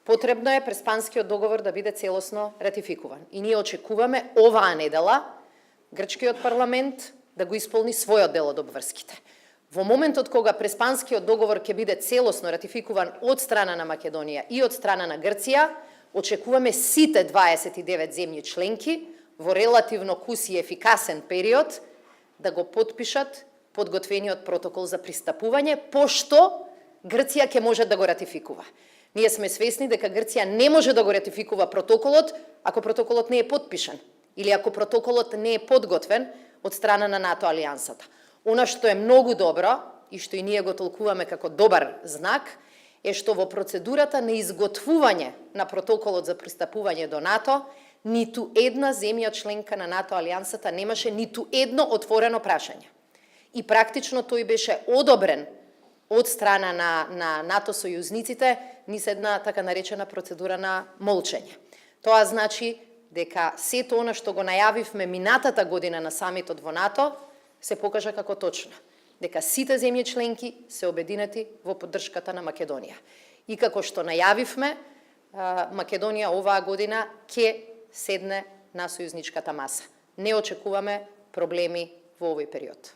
Потребно е Преспанскиот договор да биде целосно ратификуван. И ние очекуваме оваа недела грчкиот парламент да го исполни својот дел од обврските. Во моментот кога Преспанскиот договор ќе биде целосно ратификуван од страна на Македонија и од страна на Грција, очекуваме сите 29 земји членки во релативно кус и ефикасен период да го потпишат подготвениот протокол за пристапување, пошто Грција ќе може да го ратификува. Ние сме свесни дека Грција не може да го ратификува протоколот ако протоколот не е потпишан или ако протоколот не е подготвен од страна на НАТО алијансата. Она што е многу добро и што и ние го толкуваме како добар знак е што во процедурата на изготвување на протоколот за пристапување до НАТО ниту една земја членка на НАТО алијансата немаше ниту едно отворено прашање. И практично тој беше одобрен од страна на НАТО сојузниците низ една така наречена процедура на молчење. Тоа значи дека сето она што го најавивме минатата година на самитот во НАТО се покажа како точно. Дека сите земји членки се обединети во поддршката на Македонија. И како што најавивме, Македонија оваа година ќе седне на сојузничката маса. Не очекуваме проблеми во овој период.